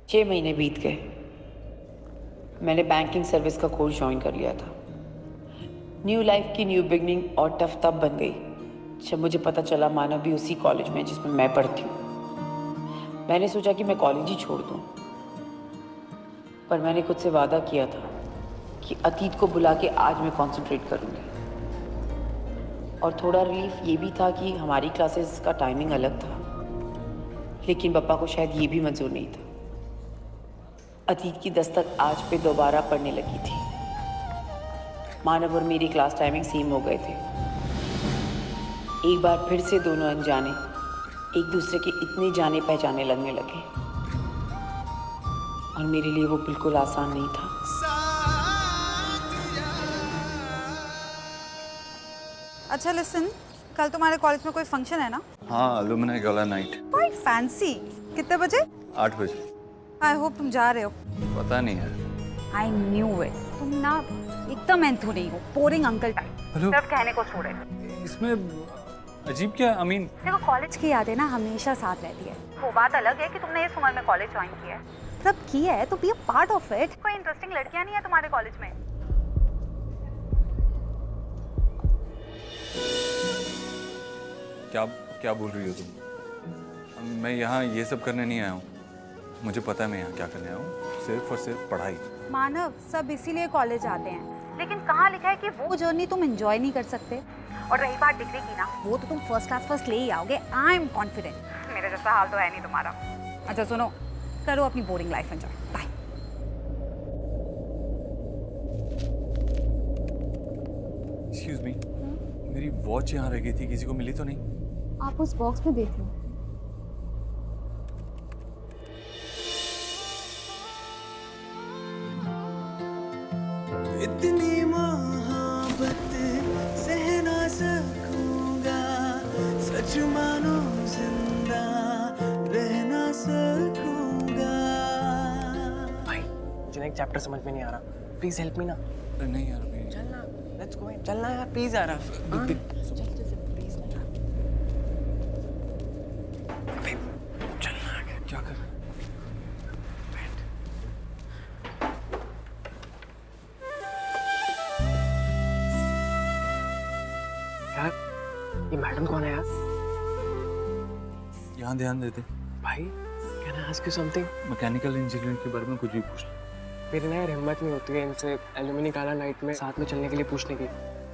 6 महीने बीत गए। मैंने बैंकिंग सर्विस का कोर्स ज्वाइन कर लिया था। न्यू लाइफ की न्यू बिगनिंग और टफ तब बन गई जब मुझे पता चला मानव भी उसी कॉलेज में जिसमें मैं पढ़ती हूँ। मैंने सोचा कि मैं कॉलेज ही छोड़ दूँ, पर मैंने खुद से वादा किया था कि अतीत को बुला के आज मैं कंसंट्रेट करूँगी। और थोड़ा रिलीफ ये भी था कि हमारी क्लासेस का टाइमिंग अलग था, लेकिन पापा को शायद ये भी मंजूर नहीं था। अतीत की दस्तक आज पे दोबारा पड़ने लगी थी। मानव और मेरी क्लास टाइमिंग सेम हो गए थे। एक बार फिर से दोनों अनजाने एक दूसरे के इतने जाने पहचाने लगने लगे, और मेरे लिए वो बिल्कुल आसान नहीं था। अच्छा लिसन, कल तुम्हारे कॉलेज में कोई फंक्शन है ना? हाँ, अलुमनाई गला नाइट। Quite fancy. कितने बजे? 8 बजे। आई होप तुम जा रहे हो। पता नहीं है। I knew it. तुम ना एकदम एंथू नहीं हो, बोरिंग अंकल टाइप। हेलो। सिर्फ कहने को छोड़े। इसमें अजीब क्या? आई मीन देखो, कॉलेज की यादें ना हमेशा साथ रहती है। वो बात अलग है कि तुमने इस उम्र में कॉलेज ज्वाइन किया है। मतलब किया है तो be a part of it. कोई इंटरेस्टिंग लड़कियां नहीं है तुम्हारे कॉलेज में? क्या क्या बोल रही हो तुम? मैं यहाँ ये सब करने नहीं आया हूँ। मुझे पता है मैं यहाँ क्या करने आया हूँ। सिर्फ और सिर्फ पढ़ाई। मानव, सब इसीलिए कॉलेज आते हैं, लेकिन कहाँ लिखा है कि वो जर्नी तुम एंजॉय नहीं कर सकते? और रही बात डिग्री की ना, वो तो तुम फर्स्ट क्लास फर्स्ट ले ही आओगे। I am confident. मेरे जैसा हाल तो है नहीं तुम्हारा। अच्छा सुनो, करो अपनी boring life enjoy. Bye. Excuse me, मेरी वॉच यहाँ रह गई थी, किसी को मिली तो नहीं? आप उस बॉक्स में देख लो। इतनी मोहब्बत सह ना सकूंगा, सच मानो जिंदा रह ना सकूंगा। भाई मुझे ना एक चैप्टर समझ में नहीं आ रहा, प्लीज हेल्प मी ना। नहीं यार, अभी चलना, लेट्स गो इन। चलना यार प्लीज यार। क्या कर? यार ये मैडम कौन है यार? यहाँ ध्यान देते। भाई can I ask you something? Mechanical engineering के बारे में कुछ भी पूछ लो। मेरी ना यार हिम्मत नहीं होती है इनसे एल्यूमिनी काला नाइट में साथ में चलने के लिए पूछने की।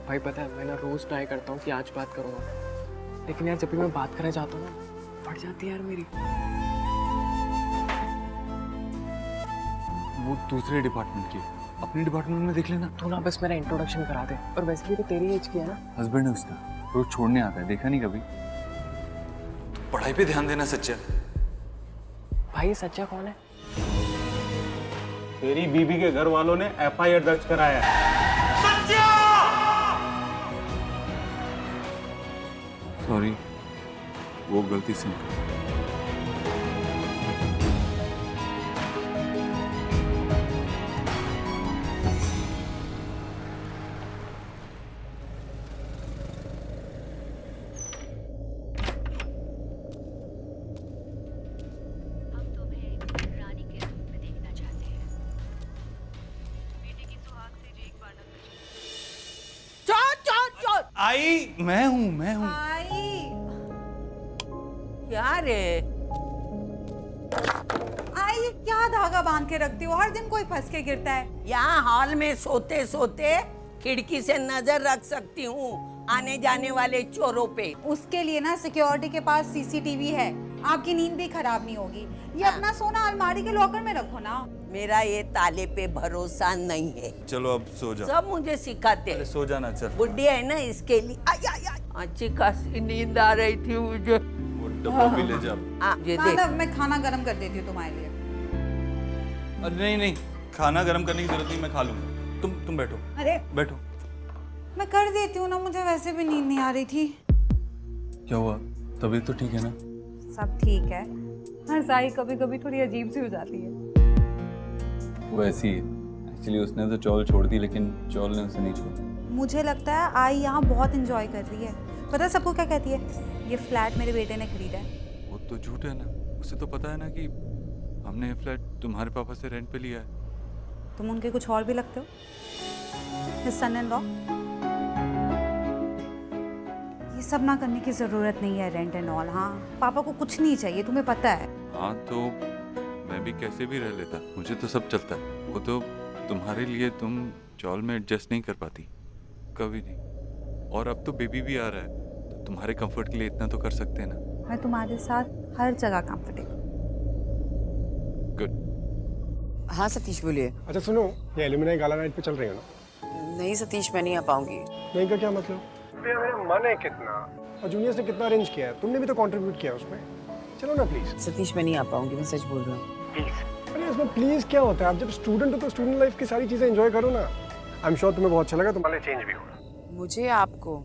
भाई पता है मैं ना रोज ट्राई करता हूँ कि आज बात करूँगा, लेकिन यार जब भी मैं बात करना चाहता हूँ ना फट जाती है यार मेरी। वो दूसरे डिपार्टमेंट की है। अपने डिपार्टमेंट में देख लेना। तू ना बस मेरा इंट्रोडक्शन करा दे। और वैसे भी तो तेरी एज की है ना। हस्बैंड है उसका, रोज छोड़ने आता है, देखा नहीं कभी? तो पढ़ाई पे ध्यान देना सच्चा। भाई ये सच्चा कौन है? तेरी बीबी के घर वालों ने एफआईआर दर्ज कराया है। सॉरी, वो गलती से। आई मैं हूँ। क्या रे? आई, क्या धागा बांध के रखती हो? हर दिन कोई फंस के गिरता है। यहाँ हॉल में सोते सोते खिड़की से नजर रख सकती हूँ आने जाने वाले चोरों पे। उसके लिए ना सिक्योरिटी के पास सीसीटीवी है, आपकी नींद भी खराब नहीं होगी। ये अपना सोना अलमारी के लॉकर में रखो ना। मेरा ये ताले पे भरोसा नहीं है। चलो अब सो जाओ। सब मुझे सिखाते अरे हैं। सो जाना, चल। बुढ़ी है ना, इसके लिए आई आई आई अच्छी खासी नींद आ रही थी मुझे। वो डब्बा भी ले जा। ये देख। मानव, मैं खाना गर्म कर देती हूँ तुम्हारे लिए। अरे नहीं नहीं, खाना गर्म करने की जरूरत नहीं, मैं खा लूंगा। तुम बैठो। अरे बैठो। मैं कर देती हूँ ना, मुझे वैसे भी नींद नहीं आ रही थी। क्या हुआ? तबीयत तो ठीक है ना? सब ठीक है। हरसाई कभी कभी थोड़ी अजीब सी हो जाती है। वो ऐसी है। एक्चुअली उसने तो चौल छोड़ दी, लेकिन चौल ने उसे नहीं छोड़ा। मुझे लगता है आई यहाँ बहुत एंजॉय कर रही है। पता है सबको क्या कहती है? ये फ्लैट मेरे बेटे ने खरीदा है। वो तो झूठ है ना, उसे तो पता है ना कि हमने ये फ्लैट तुम्हारे पापा से रेंट पे लिया है। तुम उनके कुछ और भी लगते हो, हिज सन इन लॉ। ये सब ना करने की ज़रूरत नहीं है, रेंट एंड ऑल। हाँ, पापा को कुछ नहीं चाहिए, तुम्हें पता है। हाँ तो मैं भी कैसे भी रह लेता, मुझे तो सब चलता है। वो तो तुम्हारे लिए तुम चौल में एडजस्ट नहीं कर पाती, कभी नहीं। और अब तो बेबी भी आ रहा है, तो तुम्हारे कंफर्ट के लिए इतना तो कर सकते हैं ना। मैं तुम्हारे साथ हर जगह कंफर्टेबल। गुड। हाँ सतीश बोलिए। अच्छा सुनो, ये एल्यूमिनाई गाला नाइट पे चल रही हो ना? नहीं सतीश, मैं नहीं आ पाऊंगी। नहीं का क्या मतलब? भैया मेरा मन है कितना, और जूनियर्स ने कितना अरेंज किया है, तुमने भी तो कंट्रीब्यूट किया उसमें। चलो ना प्लीज। सतीश मैं नहीं आ पाऊंगी, मैं सच बोल रहा हूँ। अरे इसमें प्लीज क्या होता है? आप जब स्टूडेंट हो तो स्टूडेंट लाइफ की सारी चीजें एंजॉय करो ना। आई एम श्योर तुम्हें बहुत अच्छा लगा, तुम्हारे चेंज भी होगा। मुझे आपको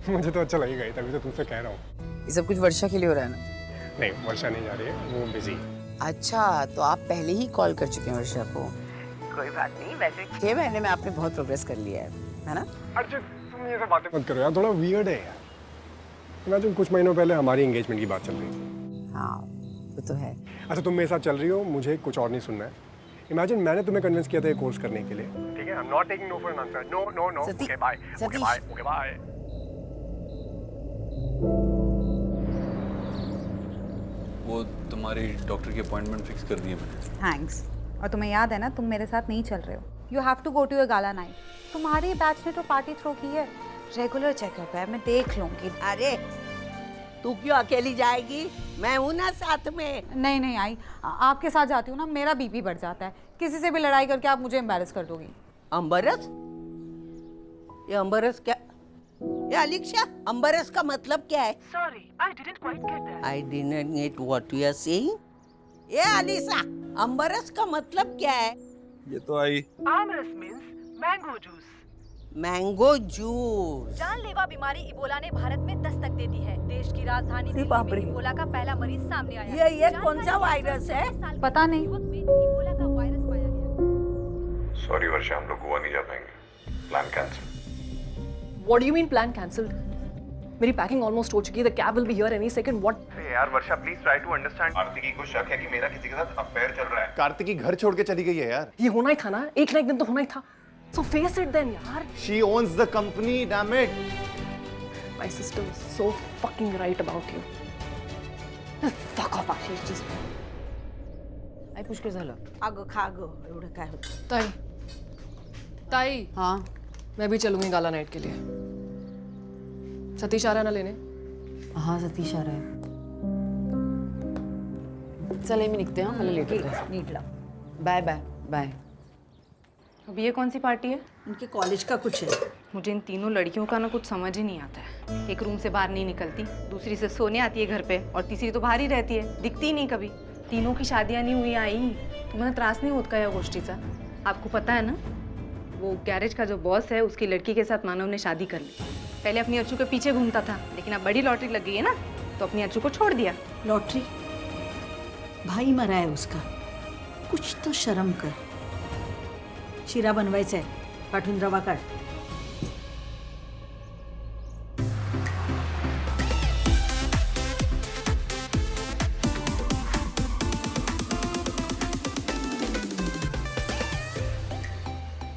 मुझे तो अच्छा लगेगा ही, तभी तो तुमसे कह रहा हूँ। ये सब कुछ वर्षा के लिए हो रहा है ना? नहीं, वर्षा नहीं जा रही है, वो बिजी। अच्छा, तो आप पहले ही कॉल कर चुके हैं वर्षा को? कोई बात नहीं, वैसे 6 महीने में आपने बहुत प्रोग्रेस कर लिया है ना? अच्छा तुम ये सब बातें मत करो यार, थोड़ा वियर्ड है यार। इमेजिन कुछ महीनों पहले हमारी एंगेजमेंट की बात चल रही थी। हाँ वो तो है। अच्छा तुम मेरे साथ चल रही हो, मुझे कुछ और नहीं सुनना है। इमेजिन मैंने तुम्हें कन्विंस किया था ये कोर्स करने के लिए, ठीक है? I am not taking no for an answer. No no no. Okay bye. Okay bye. Okay bye. वो तुम्हारी डॉक्टर की अपॉइंटमेंट फिक्स कर दी है मैंने। थैंक्स। और तुम्हें याद है ना, तुम मेरे साथ नहीं चल रहे हो। You have to go to your gala night. तुम्हारे बैच ने तो पार्टी थ्रो की है। रेगुलर चेकअप है, मैं देख लूंगी। अरे तू क्यों अकेली जाएगी, मैं हूं ना साथ में। नहीं नहीं आई, आपके साथ जाती हूँ ना मेरा बीपी बढ़ जाता है। किसी से भी लड़ाई करके आप मुझे एम्बैरेस कर दोगी। अम्बरस? ये अम्बरस क्या? ये अलीक्षा, अम्बरस का मतलब क्या है? Sorry, I didn't quite get that. I didn't get what you are saying. ये अलीसा, अम्बरस का मतलब क्या है? ये तो आई। Amrus means mango juice. Mango juice. जानलेवा बीमारी इबोला ने भारत में दस्तक दे दी है। देश की राजधानी दिल्ली में इबोला का पहला मरीज सामने आया। ये कौन सा वायरस है? पता नहीं। युवक में इबोला का वायरस पाया गया। सॉरी वर्षा, हम लोग गोवा नहीं जा पाएंगे, plan cancel. What do you mean plan cancelled? मेरी पैकिंग ऑलमोस्ट हो चुकी है। The cab will be here any second. What? यार Varsha please try to understand. Kartiki को शक है कि मेरा किसी के साथ अफेयर चल रहा है। कार्तिकी घर छोड़ के चली गई है यार। ये होना ही था ना, एक ना एक दिन तो होना ही था। So face it then यार। She owns the company, damn it. My sister was so fucking right about you. Fuck off Ashish ji. आई पुष्कर झालं? अगं खा गं, एवढं काय होतं? ताई हाँ मैं भी चलूंगी गाला नाइट के लिए। सतीश आ रहा है ना लेने? हाँ सतीश आ रहा है। चल मी निघते, हाँ मला लेट होतं. नीट ला। Bye bye bye. अब ये कौन सी पार्टी है? उनके कॉलेज का कुछ है। मुझे इन तीनों लड़कियों का ना कुछ समझ ही नहीं आता है। एक रूम से बाहर नहीं निकलती, दूसरी से सोने आती है घर पे, और तीसरी तो बाहर ही रहती है, दिखती ही नहीं कभी। तीनों की शादियां नहीं हुई आई, तुम्हाला त्रास नहीं होत का या गोष्टीचा? आपको पता है ना, वो गैरेज का जो बॉस है उसकी लड़की के साथ मानव ने शादी कर ली। पहले अपनी अच्छू के पीछे घूमता था, लेकिन अब बड़ी लॉटरी लग गई है ना, तो अपनी अच्छू को छोड़ दिया। लॉटरी? भाई मरा है उसका, कुछ तो शर्म कर। शिरा बनवायचा आहे, पाठवून रवा काढ।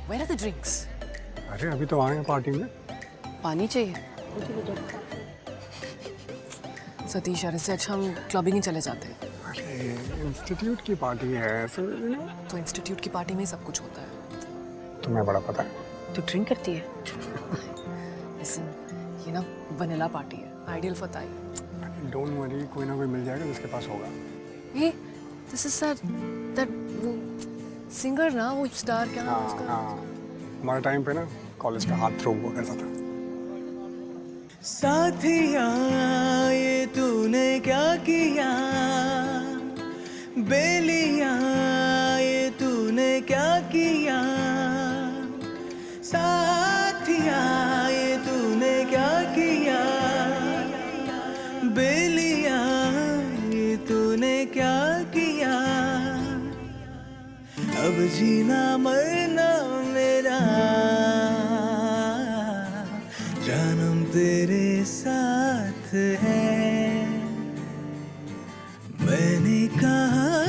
Where are the drinks? अरे अभी तो आए हैं पार्टी में। पानी चाहिए? सतीश यार, इससे अच्छा हम क्लबिंग ही चले जाते हैं। अरे इंस्टीट्यूट की पार्टी है, so, you know, तो इंस्टीट्यूट की पार्टी में ही सब कुछ होता है। तुम्हें बड़ा पता है। तू ड्रिंक करती है? Listen, ये ना वनीला पार्टी है, आइडियल फॉर ताई। डोंट वरी, कोई ना कोई मिल जाएगा जिसके पास होगा। Hey, this is that वो सिंगर ना, वो स्टार क्या नाम है उसका? हमारे टाइम पे ना कॉलेज का हाथ थ्रो हुआ करता था। साथिया ये तूने क्या किया, बेलिया ये तूने क्या किया, साथिया ये तूने क्या किया, बेलिया ये तूने क्या किया। अब जीना मरना मेरा जानम तेरे साथ है। मैंने कहा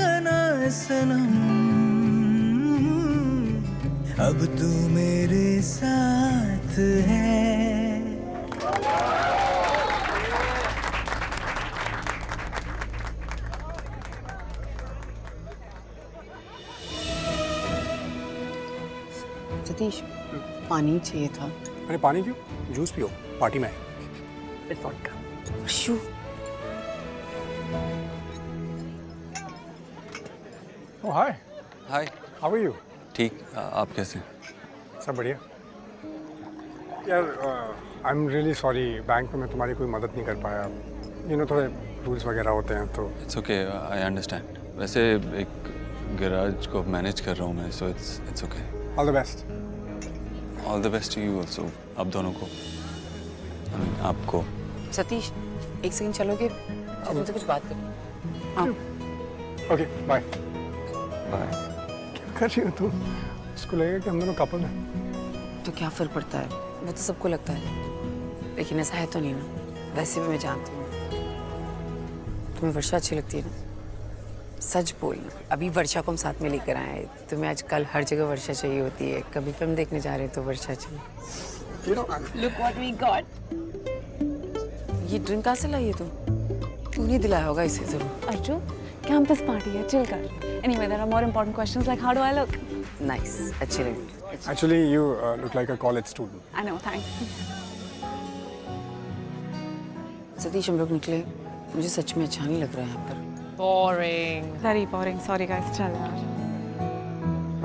अब तू मेरे साथ है। सतीश, पानी चाहिए था। अरे पानी क्यों, जूस पियो, पार्टी में शू oh hi, hi. How are you? ठीक, आप कैसे? सब बढ़िया यार। I am really sorry, bank में मैं तुम्हारी कोई मदद नहीं कर पाया। थोड़े रूल्स वगैरह होते हैं तो। It's okay, I understand. वैसे एक गैराज को मैनेज कर रहा हूँ मैं, so it's okay. All the best. All the best to you also, आप दोनों को। आपको। सतीश, एक सेकंड चलोगे? मुझसे कुछ बात करनी। Okay bye. बाय। क्या कर रही हो तुम? उसको लगेगा कि हम दोनों कपल हैं। तो क्या फर्क पड़ता है, वो तो सबको लगता है, लेकिन ऐसा है तो नहीं ना। वैसे भी मैं जानती हूँ तुम्हें वर्षा अच्छी लगती है ना। सच बोलना, अभी वर्षा को हम साथ में लेकर आए हैं। तुम्हें आजकल हर जगह वर्षा चाहिए होती है। कभी फिल्म देखने जा रहे हैं तो वर्षा चाहिए। Look what we got. ये ड्रिंक कहाँ से लाई है तुम? तूने दिलाया होगा इसे जरूर। अर्जुन, कैंपस पार्टी है, चिल कर। Anyway, there are more important questions like how do I look? Nice, अच्छी लगी। Actually, you look like a college student. I know, thanks. Satish, हम लोग निकले, मुझे सच में अच्छा नहीं लग रहा है यहाँ पर। Boring. Very boring. Sorry guys, चल यार।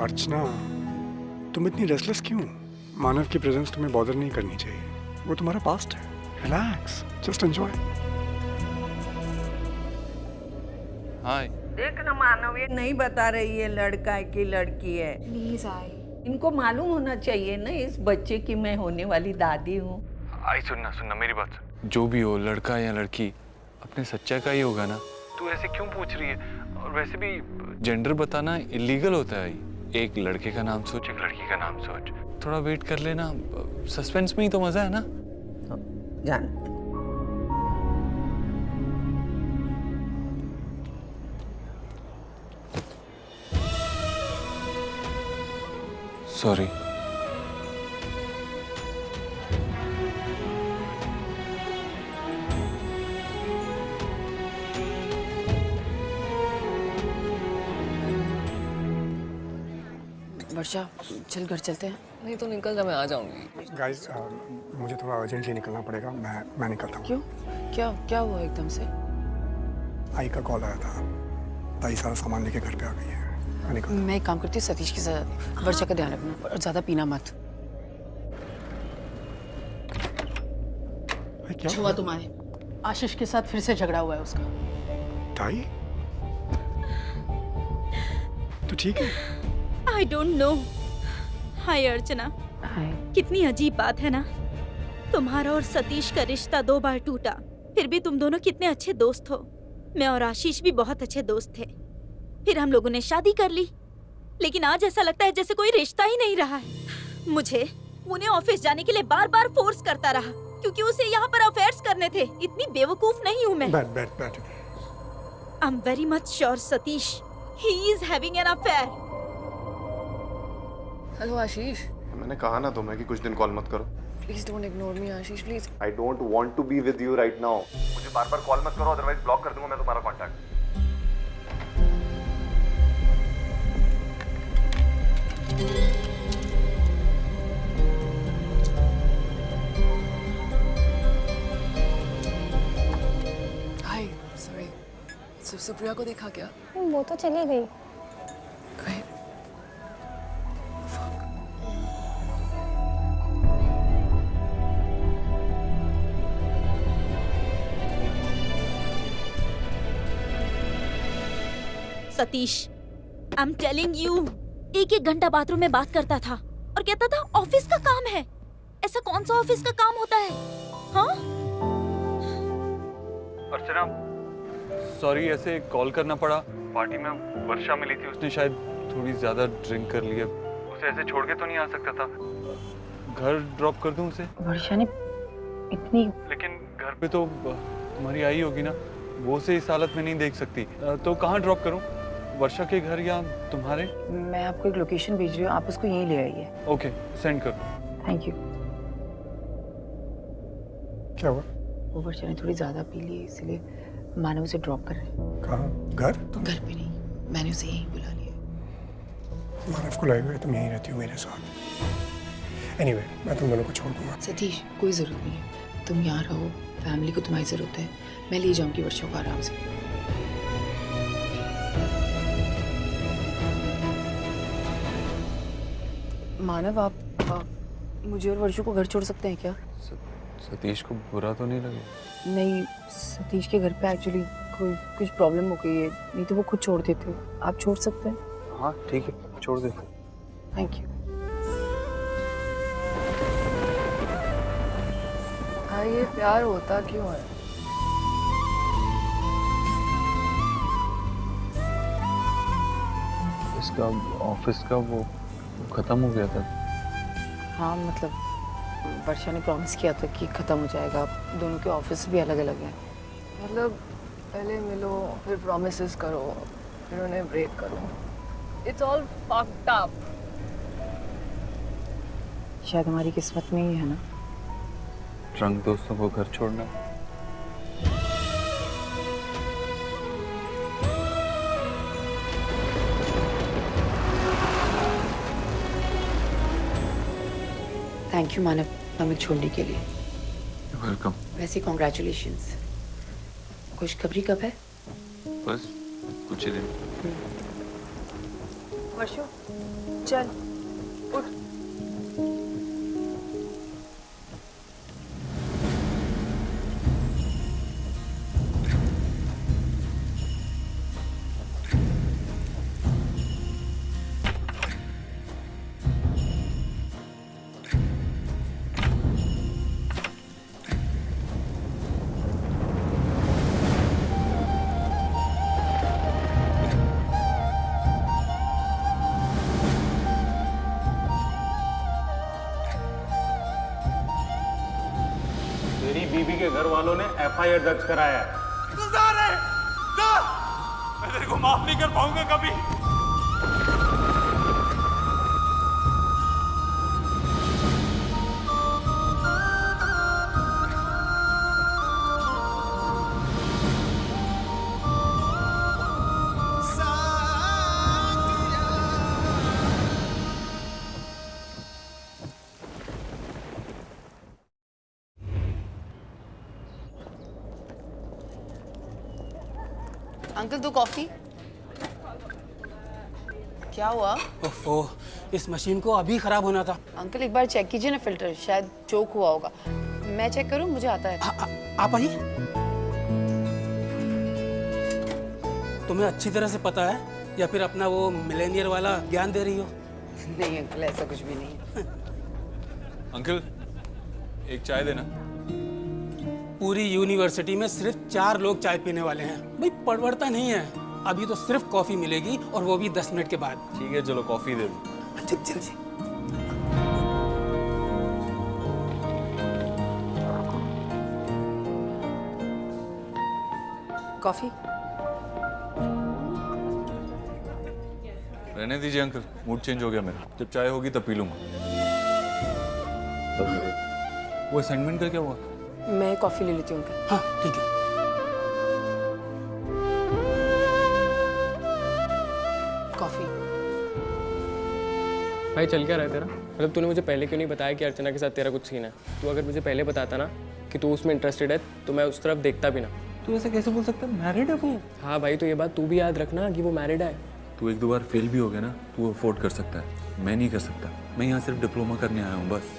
अर्चना, तुम इतनी रेस्टलेस क्यों? मानव की प्रेजेंस तुम्हें बॉदर नहीं करनी चाहिए, वो तुम्हारा पास्ट है। Relax, just enjoy. हाय। देख ना मानव, ये नहीं बता रही है लड़का है कि लड़की है। Please आई। इनको मालूम होना चाहिए ना इस बच्चे की मैं होने वाली दादी हूँ। आई, सुनना मेरी बात सुन। जो भी हो, लड़का या लड़की, अपने सच्चा का ही होगा ना। तू ऐसे क्यों पूछ रही है? और वैसे भी जेंडर बताना इलीगल होता है। एक लड़के का नाम सोच, एक लड़की का नाम सोच। थोड़ा वेट कर लेना, सस्पेंस में ही तो मजा है ना। जान सॉरी। वर्षा, चल घर चलते हैं। नहीं तो निकल जा, मैं आ जाऊंगी। गाइस, मुझे थोड़ा अर्जेंटली निकलना पड़ेगा, मैं निकलता हूँ। क्यों? क्या हुआ एकदम से? आई का कॉल आया था, ताई सारा सामान लेके घर पे आ गई है। मैं निकलता हूँ। मैं एक काम करती हूँ, सतीश के साथ वर्षा का ध्यान रखना और ज्यादा पीना मत। क्या हुआ तुम्हारे? आशीष के साथ फिर से झगड़ा हुआ है उसका। ताई, तो ठीक है। I don't know. हाय अर्चना। हाय। कितनी अजीब बात है ना, तुम्हारा और सतीश का रिश्ता 2 बार टूटा, फिर भी तुम दोनों कितने अच्छे दोस्त हो। मैं और आशीष भी बहुत अच्छे दोस्त थे, फिर हम लोगों ने शादी कर ली, लेकिन आज ऐसा लगता है जैसे कोई रिश्ता ही नहीं रहा है। मुझे पुणे ऑफिस जाने के लिए बार बार फोर्स करता रहा, क्योंकि उसे यहाँ पर अफेयर्स करने थे। इतनी बेवकूफ नहीं हूँ मैं। बैठ। I am very much sure Satish, he is having an affair. Hello Ashish. मैंने कहा ना तुम्हें कि कुछ दिन कॉल मत करो। Please don't ignore me Ashish, please. I don't want to be with you right now. मुझे बार बार कॉल मत करो, अदरवाइज ब्लॉक कर दूंगा मैं तुम्हारा कॉन्टैक्ट। हाय, सॉरी। सुप्रिया को देखा क्या? वो तो चली गई। Satish, I am telling you, 1-1 घंटा बाथरूम में बात करता था और कहता था ऑफिस का काम है। ऐसा कौन सा ऑफिस का काम होता है? हाँ? अर्चना, सॉरी, ऐसे कॉल करना पड़ा। पार्टी में वर्षा मिली थी, उसने शायद थोड़ी ज्यादा ड्रिंक कर लिया। उसे ऐसे छोड़ के तो नहीं आ सकता था। घर ड्रॉप कर दूं उसे? वर्षा ने इतनी, लेकिन घर पे तो तुम्हारी आई होगी ना, वो उसे इस हालत में नहीं देख सकती। तो कहाँ ड्रॉप करूं? वर्षा के घर या तुम्हारे? मैं आपको एक लोकेशन भेज रही हूँ, आप उसको यहीं ले आइए। ओके, सेंड करो। Thank you. क्या हुआ? वो वर्षा ने थोड़ी ज़्यादा पी ली, इसलिए मानव उसे ड्रॉप कर रहे हैं। कहाँ? घर? तो घर पे नहीं, मैंने उसे यहीं बुला लिया। मानव को लाए हुए तुम यहीं रहती हो मेरे साथ। एनीवे, मैं तुम दोनों को छोड़ दूंगा। सतीश, कोई ज़रूरत नहीं है, तुम यहाँ रहो, फैमिली को तुम्हारी ज़रूरत है। मैं ले जाऊँगी वर्षा को आराम से। मानव, आप मुझे और वर्षा को घर छोड़ सकते हैं क्या? सतीश को बुरा तो नहीं लगे? नहीं, सतीश के घर पे एक्चुअली कुछ प्रॉब्लम हो गई है, नहीं तो वो खुद छोड़ देते। आप छोड़ सकते हैं? हाँ ठीक है, छोड़ देते। Thank you. हाँ, ये प्यार होता क्यों है? इसका ऑफिस का वो खत्म हो गया था। हाँ, मतलब वर्षा ने प्रॉमिस किया था कि खत्म हो जाएगा। दोनों के ऑफिस भी अलग अलग हैं। मतलब पहले मिलो, फिर प्रॉमिसेस करो, फिर उन्हें ब्रेक करो। It's all fucked up. शायद हमारी किस्मत में ही है ना। ड्रंक दोस्तों को घर छोड़ना। थैंक यू मानव, हमें छोड़ने के लिए। वेलकम। वैसे कॉन्ग्रेचुलेशंस। खुशखबरी कब है? बस कुछ ही दिन। वर्षो, चल उठ। मेरी बीवी के घर वालों ने एफआईआर दर्ज कराया है। मैं तेरे को माफ नहीं कर पाऊंगा कभी। Uncle, 2 coffee. क्या हुआ? ओफो, इस मशीन को अभी खराब होना था। अंकल, एक बार चेक कीजिए ना फिल्टर, शायद चोक हुआ होगा। मैं चेक करूं? मुझे आता है। आप आइए। तुम्हें अच्छी तरह से पता है या फिर अपना वो मिलेनियर वाला ज्ञान दे रही हो? नहीं अंकल, ऐसा कुछ भी नहीं। अंकल, एक चाय देना। पूरी यूनिवर्सिटी में सिर्फ 4 लोग चाय पीने वाले हैं। भाई पड़वड़ता नहीं है। अभी तो सिर्फ कॉफी मिलेगी और वो भी 10 मिनट के बाद। ठीक है, चलो कॉफी दे दो। जल्दी। कॉफी रहने दीजिए अंकल, मूड चेंज हो गया मेरा। जब चाय होगी तब पी लूंगा। वो असाइनमेंट का क्या हुआ? मैं कॉफी ले लेती हूँ अंकल। हाँ ठीक है। कॉफी। भाई चल क्या रहा है तेरा? मतलब तूने मुझे पहले क्यों नहीं बताया कि अर्चना के साथ तेरा कुछ सीन है? तू अगर मुझे पहले बताता ना कि तू उसमें इंटरेस्टेड है तो मैं उस तरफ देखता भी ना। तू ऐसे कैसे बोल सकता है? मैरिड है वो। हाँ भाई, तो ये बात तू भी याद रखना कि वो मैरिड है। तू 1-2 बार फेल भी हो गया ना, तू अफोर्ड कर सकता है। मैं नहीं कर सकता। मैं यहाँ सिर्फ डिप्लोमा करने आया हूँ बस।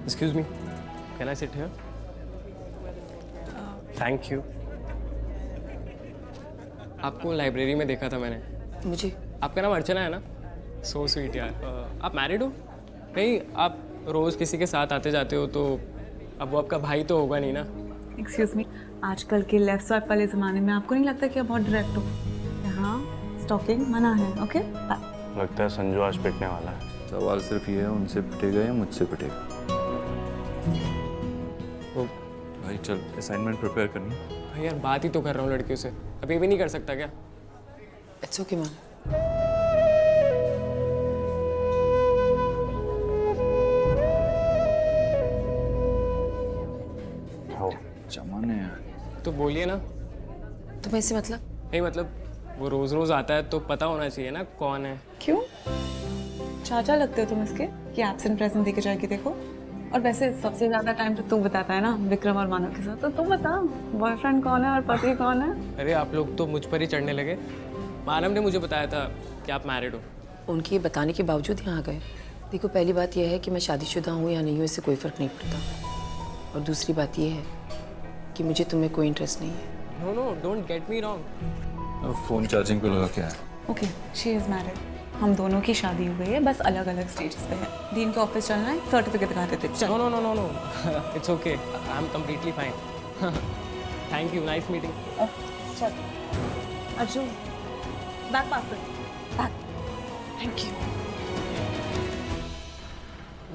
Excuse me, can I sit here? Thank you. आपको लाइब्रेरी में देखा था मैंने। मुझे? आपका नाम अर्चना है ना? सो स्वीट यार। आप मैरिड हो? नहीं, आप रोज़ किसी के साथ आते जाते हो तो अब वो आपका भाई तो होगा नहीं ना? एक्सक्यूज मी, आजकल के लेफ्ट स्वाइप वाले ज़माने में आपको नहीं लगता कि आप बहुत डायरेक्ट हो? यहाँ स्टॉकिंग मना है। Okay bye. लगता है संजू आज पिटने वाला है। सवाल सिर्फ ये है, उनसे पिटेगा या मुझसे पिटेगा? ओ भाई, भाई चल असाइनमेंट प्रिपेयर करनी। भाई यार बात ही तो कर रहा हूँ लड़कियों से, अब ये भी नहीं कर सकता क्या? It's okay ma'am. चमन है यार। तो बोलिए ना। तुम्हें इससे मतलब? नहीं मतलब वो रोज रोज आता है तो पता होना चाहिए ना कौन है। क्यों? चाचा लगते हो तुम इसके कि एब्सेंट प्रेजेंट देके जाके देखो। और वैसे सबसे ज्यादा टाइम तो तू बताता है ना विक्रम और मानव के साथ, तो तुम बता बॉयफ्रेंड कौन है और पति कौन है? अरे आप लोग तो मुझ पर ही चढ़ने लगे। मानव ने मुझे बताया था कि आप मैरिड हो। उनके बताने के बावजूद यहाँ आ गए। देखो पहली बात यह है कि मैं शादीशुदा हूँ या नहीं हूँ, इससे कोई फ़र्क नहीं पड़ता। और दूसरी बात यह है कि मुझे तुम्हें कोई इंटरेस्ट नहीं है। No no don't get me wrong. Phone charging पे लगा क्या है? Okay she is married. हम दोनों की शादी हो गई है, बस अलग अलग स्टेजेस पे है। दीन के ऑफिस चलना है, सर्टिफिकेट दिखा देते। No no no no no it's okay, I am completely fine. Thank you, nice meeting. चल अर्जुन बैग पास कर। Bag. Thank you.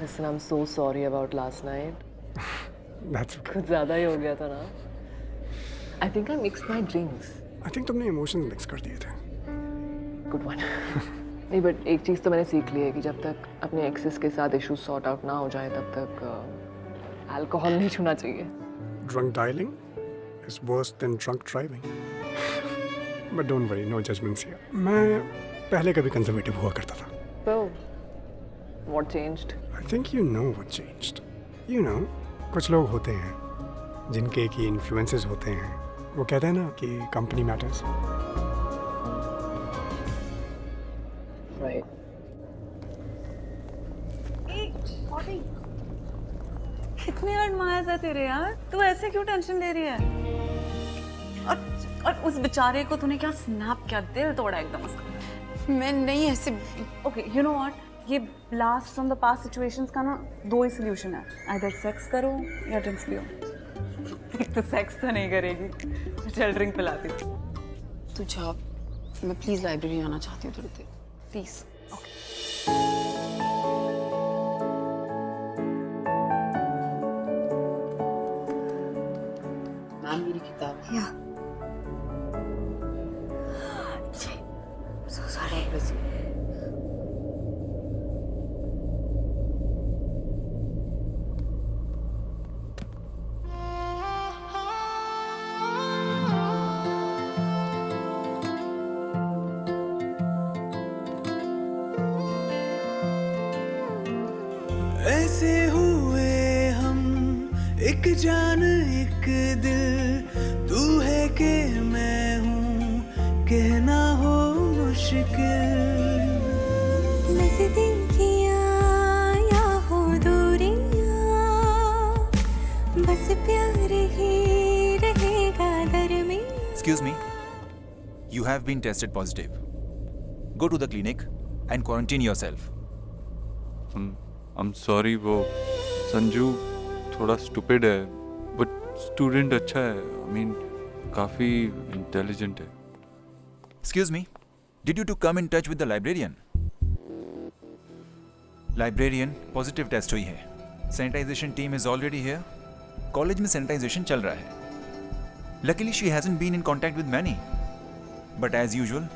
Listen, I'm so sorry about last night. That's okay. कुछ ज़्यादा ही हो गया था ना। I think I mixed my drinks. I think तुमने emotions mix कर दिए थे। Good one. नहीं बट एक चीज़ तो मैंने सीख ली है कि जब तक अपने एक्सेस के साथ इश्यूज सॉर्ट आउट ना हो जाए तब तक अल्कोहल नहीं छूना चाहिए। Drunk dialing is worse than drunk driving. But don't worry, no judgments here. मैं पहले कभी कंजर्वेटिव हुआ करता था। So, what changed? I think you know what changed. You know, कुछ लोग होते हैं जिनके की इन्फ्लुएंसेस होते हैं। वो कहते हैं ना कि कंपनी मैटर्स। Right. कितने एडमायर्स है तेरे यार, तू ऐसे क्यों टेंशन ले रही है? और उस बेचारे को तूने क्या स्नैप किया, दिल तोड़ा एकदम उसका। मैं नहीं ऐसे। ओके यू नो व्हाट, ये blast from the past situations का ना दो ही सोल्यूशन है, आइदर सेक्स करो या ड्रिंक्स पियो। तो सेक्स तो नहीं करेगी, चल ड्रिंक पिलाती हूँ। तू जा, मैं प्लीज लाइब्रेरी आना चाहती हूँ थोड़ी देर, प्लीज। मैम मेरी किताब। या सो सॉरी। ऐसे हुए हम एक जान एक दिल, तू है कि मैं हूँ, कहना हो मुश्किल। नज़दीकियाँ या हो दूरियाँ, बस प्यार ही रहेगा दरमियाँ। Excuse me, you have been tested positive. Go to the clinic and quarantine yourself. I'm sorry, वो संजू थोड़ा स्टूपिड है, बट स्टूडेंट अच्छा है। I mean, काफ़ी इंटेलिजेंट है। Excuse me, did you two come in touch with the librarian? Librarian, positive test हुई है। Sanitization team is already here. College में सैनिटाइजेशन चल रहा है। Luckily she hasn't been in contact with many. But as usual,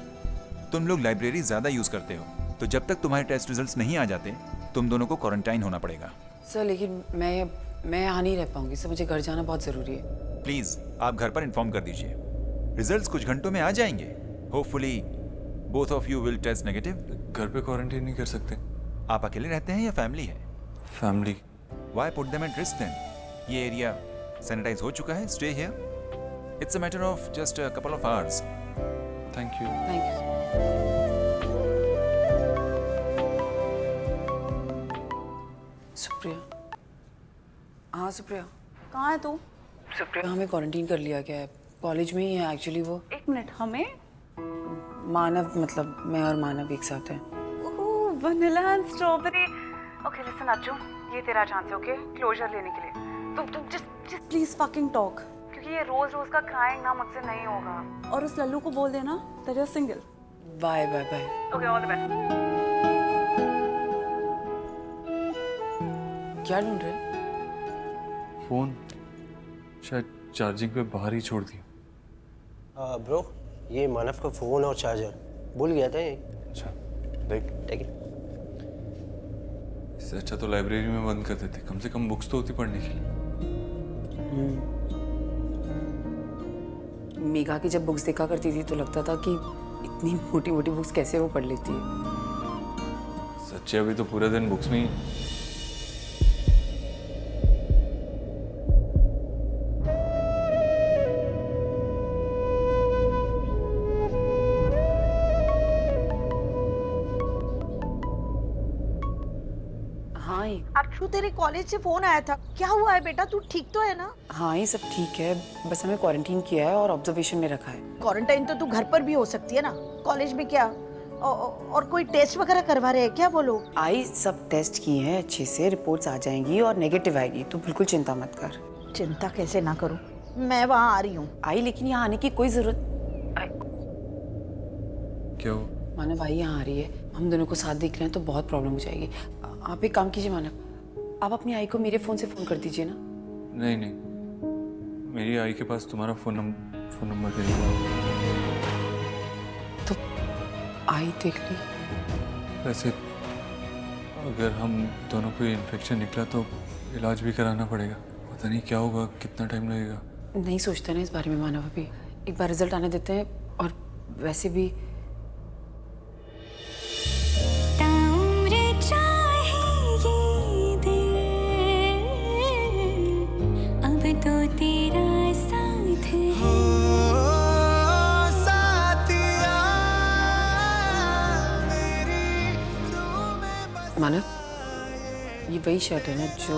तुम लोग library ज़्यादा use करते हो, तो जब तक तुम्हारे टेस्ट रिजल्ट्स नहीं आ जाते तुम दोनों को क्वारंटाइन होना पड़ेगा। सर लेकिन मैं यहाँ नहीं रह पाऊंगी सर, मुझे घर जाना बहुत ज़रूरी है। प्लीज़ आप घर पर इन्फॉर्म कर दीजिए। रिजल्ट्स कुछ घंटों में आ जाएंगे। Hopefully both of you will test negative. घर पे क्वारंटाइन नहीं कर सकते। आप अकेले रहते हैं या फैमिली है? Family. Why put them at risk then? ये एरिया सैनिटाइज हो चुका है, stay here. It's a matter of just a couple of hours. Thank you. Thank you. Supriya. हाँ सुप्रिया। कहाँ है तू? सुप्रिया हमें क्वारंटीन कर लिया गया है, कॉलेज में ही है एक्चुअली। वो एक मिनट, हमें? मानव, मतलब मैं और मानव एक साथ हैं। Oh vanilla and strawberry. Okay listen Arjun, ये तेरा चांस है ओके क्लोजर लेने के लिए। तुम जस्ट प्लीज फकिंग टॉक, क्योंकि ये रोज रोज का क्राइंग ना मुझसे नहीं होगा। और उस लल्लू को बोल देना that you are single. Bye bye bye. Okay all the best. क्या ढूंढ रहे? फोन। शायद चार्जिंग पे बाहर ही छोड़ दिया। ब्रो, ये मानव का फ़ोन और चार्जर भूल गया था ये। अच्छा, देख। ठीक है। इससे अच्छा तो लाइब्रेरी में बंद कर देते, कम से कम बुक्स तो होती पढ़ने के लिए। मेघा की जब बुक्स देखा करती थी तो लगता था कि इतनी मोटी मोटी बुक्स कैसे वो पढ़ लेती है। सच्चे अभी तो पूरे दिन बुक्स में ही। हाँ अक्षु, तेरे कॉलेज से फोन आया था, क्या हुआ है बेटा? तू ठीक तो है ना? हाँ ये सब ठीक है, बस हमें क्वारंटीन किया है और ऑब्जर्वेशन में रखा है। क्वारंटाइन तो तू घर पर भी हो सकती है ना, कॉलेज में क्या? और कोई टेस्ट वगैरह करवा रहे हैं क्या वो लोग? आई सब टेस्ट किए हैं अच्छे से, रिपोर्ट्स आ जाएंगी और नेगेटिव आएगी, तो बिल्कुल चिंता मत कर। चिंता कैसे ना करूं, मैं वहाँ आ रही हूँ। आई लेकिन यहाँ आने की कोई जरूरत। क्यों? मानव आई यहाँ आ रही है, हम दोनों को साथ देख रहे हैं तो बहुत प्रॉब्लम हो जाएगी। आप एक काम कीजिए मानव, आप अपनी आई को मेरे फोन से फोन कर दीजिए ना। नहीं नहीं, मेरी आई के पास तुम्हारा फोन नंबर दे दूंगा। तो आई देख ली। वैसे अगर हम दोनों को इन्फेक्शन निकला तो इलाज भी कराना पड़ेगा, पता नहीं क्या होगा, कितना टाइम लगेगा। नहीं सोचते ना इस बारे में मानव, अभी एक बार रिजल्ट आने देते हैं। और वैसे भी मानव, ये वही शर्ट है ना जो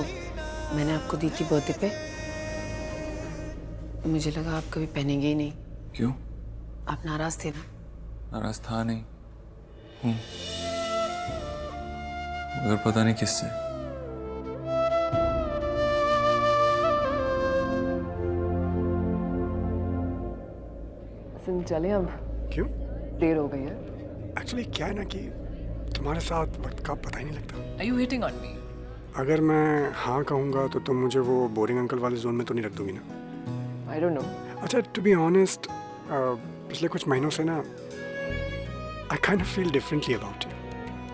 मैंने आपको दी थी बर्थडे पे? मुझे लगा आप कभी पहनेंगे ही नहीं। क्यों? आप नाराज थे ना? नाराज था नहीं हूँ, मगर पता नहीं किससे। चले अब? क्यों? देर हो गई है। एक्चुअली क्या है ना कि तुम्हारे साथ वक्त का पता ही नहीं लगता। Are you hitting on me? अगर मैं हाँ कहूँगा तो तुम मुझे वो बोरिंग अंकल वाले जोन में तो नहीं रख दोगी ना? I don't know. अच्छा, टू बी ऑनेस्ट, पिछले कुछ महीनों से ना I kind of feel differently about you.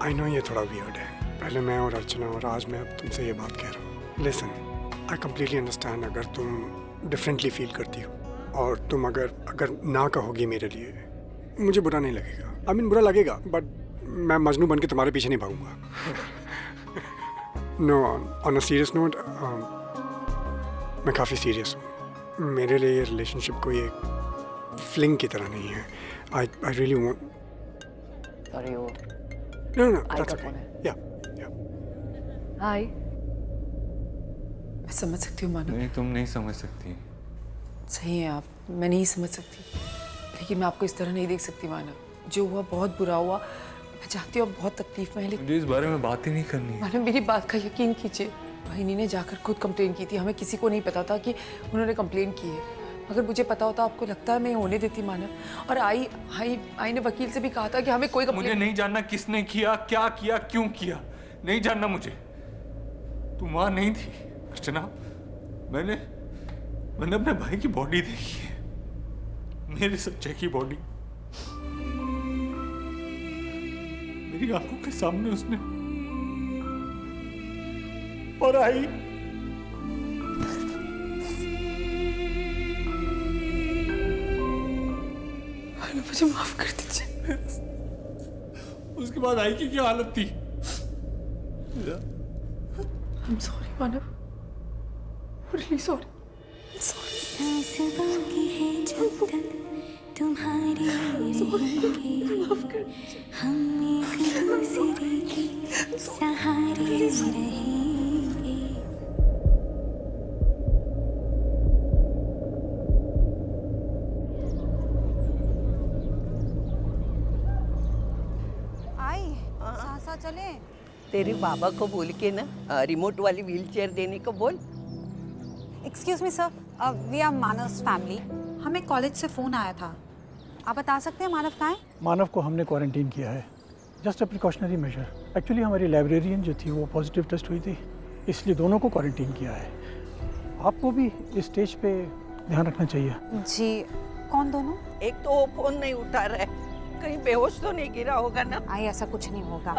I know ये थोड़ा वियर्ड है, पहले मैं और अर्चना और आज मैं अब तुमसे ये बात कह रहा हूँ। लिसन, आई कम्प्लीटली अंडरस्टैंड अगर तुम डिफरेंटली फील करती हो, और तुम अगर ना कहोगी मेरे लिए, मुझे बुरा नहीं लगेगा। आई मीन बुरा लगेगा, बट मैं मजनू बन के तुम्हारे पीछे नहीं भागूंगा। No, on a serious note, मैं काफ़ी सीरियस हूँ। मेरे लिए ये रिलेशनशिप कोई एक फ्लिंग की तरह नहीं है। I really want. सॉरी, वो No, आई that's का फोन okay. है। Yeah. हाय। मैं समझ सकती हूँ मानव। नहीं, तुम नहीं समझ सकती। सही है आप, मैं नहीं समझ सकती, लेकिन मैं आपको इस तरह नहीं देख सकती मानव। जो हुआ बहुत बुरा हुआ, मैं चाहती हूँ आप बहुत तकलीफ में है, लेकिन मुझे इस बारे में बात ही नहीं करनी है। मानव मेरी बात का यकीन कीजिए। भाईनी ने जाकर खुद कंप्लेन की थी, हमें किसी को नहीं पता था कि उन्होंने कंप्लेन की है। अगर मुझे पता होता, आपको लगता है मैं होने देती मानव? और आई ने वकील से भी कहा था कि हमें कोई मुझे नहीं जानना किसने किया, क्या किया, क्यों किया, नहीं जानना मुझे। तुम वहां नहीं थी अर्चना। मैंने अपने भाई की बॉडी देखी है, मेरे सच्चे की बॉडी, मेरी आंखों के सामने उसने। और आई मुझे माफ कर दीजिए। उसके बाद आई की क्या हालत थी? I'm sorry Manav, really sorry. सांस बाकी है जब तक तुम्हारे रहेंगे, हम एक दूसरे के सहारे रहेंगे। चले तेरे बाबा को बोल के ना रिमोट वाली व्हीलचेयर देने को बोल। Excuse me sir, we are Manav's family. हमें कॉलेज से फ़ोन आया था, आप बता सकते हैं मानव कहाँ है? मानव को हमने क्वारंटीन किया है, just a precautionary major. Actually हमारी लाइब्रेरियन जो थी वो पॉजिटिव टेस्ट हुई थी, इसलिए दोनों को क्वारंटीन किया है। आपको भी इस स्टेज पे ध्यान रखना चाहिए। जी कौन दोनों? एक तो वो फोन नहीं उठा रहा है, कहीं बेहोश तो नहीं गिरा होगा ना? आई ऐसा कुछ नहीं होगा।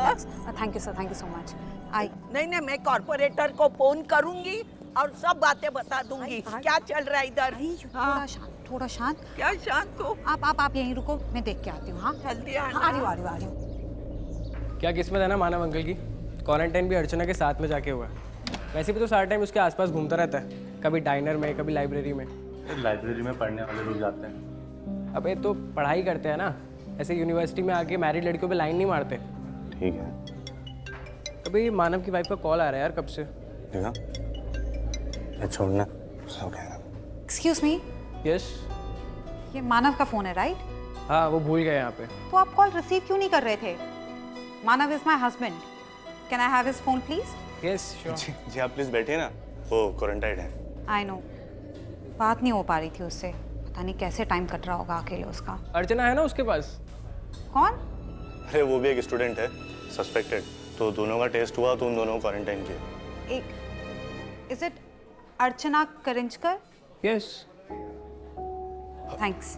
Thank you sir, thank you so much. I नहीं, मैं कॉर्पोरेटर को फोन करूंगी और सब बातें बता दूंगी। क्या चल रहा है इधर? थोड़ा शांत, थोड़ा शांत। क्या शांत हो? आप यहीं रुको, मैं देख के आती हूँ। हाँ जल्दी आना। आ रही हूँ। क्या किस्मत है ना मानव अंकल की, क्वारंटाइन भी अर्चना के साथ में जाके हुआ है। वैसे भी तो सारा टाइम उसके आसपास घूमता रहता है, कभी डाइनर में, कभी लाइब्रेरी में। लाइब्रेरी में पढ़ने वाले लोग जाते हैं। अबे तो पढ़ाई करते हैं ना, ऐसे यूनिवर्सिटी में आके मैरिड लड़कियों पे लाइन नहीं मारते। ठीक है। अबे मानव की वाइफ का कॉल आ रहा है यार कब से। देखा? ये छोड़ना सब कहेगा। Excuse me. यस। ये मानव का फोन है राइट? हाँ वो भूल गए यहाँ पे। तो आप कॉल रिसीव क्यों नहीं कर रहे थे? Manav is my husband, can I have his phone please? Yes sure. जी आप प्लीज बैठिए ना, वो क्वारंटाइन है। आई नो, बात नहीं हो पा रही थी उससे, पता नहीं कैसे टाइम कट रहा होगा अकेले उसका। अर्चना है ना उसके पास? कौन? अरे वो भी एक स्टूडेंट है सस्पेक्टेड, तो दोनों का टेस्ट हुआ तो उन दोनों को क्वारंटाइन किया। एक is it Archana Karinjkar? Yes. Thanks.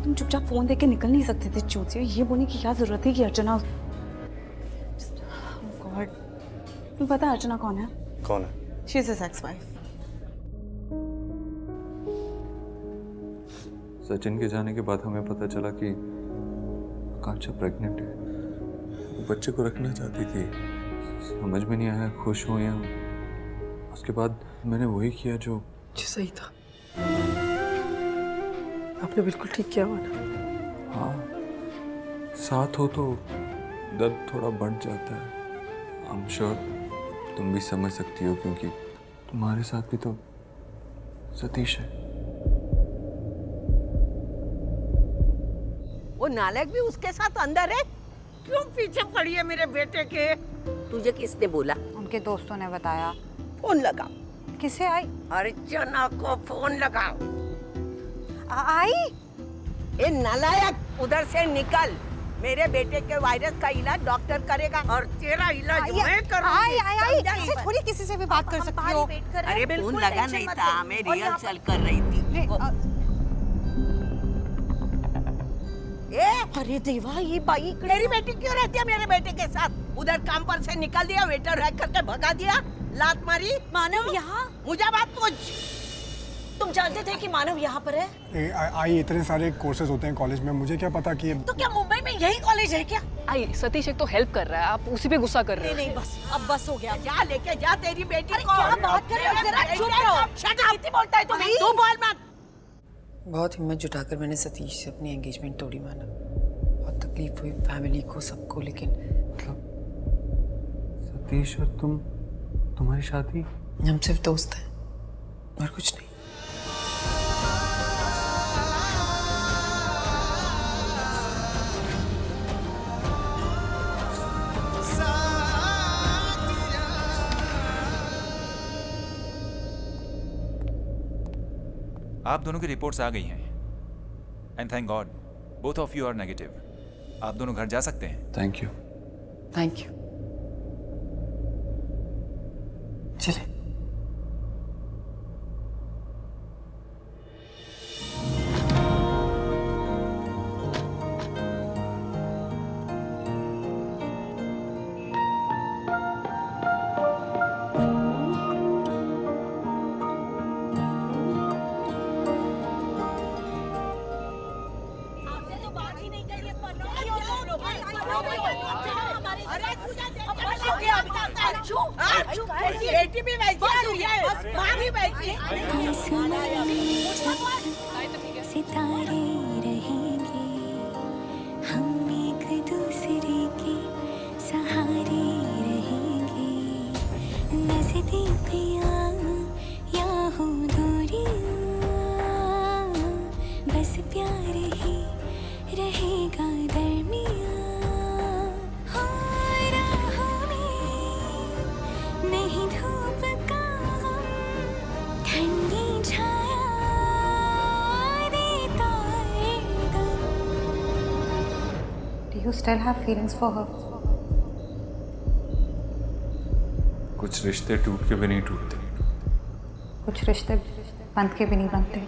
तुम चुपचाप फोन देके निकल नहीं सकते थे चूतिया, ये बोलने की क्या जरूरत थी कि अर्चना। गॉड, तुम्हें पता है अर्चना कौन है? कौन है? She is his ex wife. Sachin के जाने के बाद हमें पता चला कि आकांक्षा प्रेग्नेंट है। बच्चे को रखना चाहती थी, समझ में नहीं आया खुश हो या। उसके बाद मैंने वही किया जो सही था। आपने बिल्कुल ठीक किया हुआ ना। हाँ, साथ हो तो दर्द थोड़ा बढ़ जाता है। आई एम श्योर तुम भी समझ सकती हो, क्योंकि तुम्हारे साथ भी तो सतीश है। वो नालायक भी उसके साथ अंदर है? क्यों पीछे पड़ी है मेरे बेटे के? तुझे किसने बोला? उनके दोस्तों ने बताया। फोन लगाओ। किसे? आई? अर्चना को फोन लगाओ। आई? ए नालायक, उधर से निकल। मेरे बेटे के वायरस का इलाज डॉक्टर करेगा और तेरा इलाज मैं करूंगी। आई ऐसे थोड़ी किसी से भी बात कर सकती हो। अरे फोन लगा नहीं था, मैं रिहर्सल कर रही थी। अरे देवा, ये बाई मेरी बेटी क्यों रहती है मेरे बेटे के साथ? उधर काम पर से निकल दिया, वेटर रैक करके भगा दिया, लात मारी। मानव यहाँ? मुझे बात पूछ। तुम जानते थे कि मानव यहाँ पर है? आई इतने सारे कोर्सेज होते हैं कॉलेज में, मुझे क्या पता कि तो क्या मुंबई में यही कॉलेज है क्या? आई सतीश एक तो हेल्प कर रहा है, आप उसी पे गुस्सा कर रहे हो। नहीं बस, अब बस हो गया। जा लेके जा तेरी बेटी को। क्या बात कर रहे हो? जरा चुप रहो। Shut up. कितनी बोलता है तू? तू बोल मत। बहुत हिम्मत जुटाकर मैंने सतीश से अपनी एंगेजमेंट तोड़ी माना। बहुत तकलीफ हुई फैमिली को, सबको, लेकिन सतीश और तुम्हारी शादी? हम सिर्फ दोस्त हैं और कुछ नहीं। आप दोनों की रिपोर्ट्स आ गई हैं and thank God both of you are negative. आप दोनों घर जा सकते हैं। Thank you. Thank you. चले। बेटी भी वैसी है, माँ भी वैसी है। सितारे रहेंगे, हम एक दूसरे के सहारे रहेंगे। नजदीकियाँ या हो दूरियाँ, बस प्यार ही रहेगा दरमियाँ। नहीं धूप का गम, ठंडी छाया देता एकदम। Do you still have feelings for her? कुछ रिश्ते टूट के भी नहीं टूटते। कुछ रिश्ते बंध के भी नहीं बनते।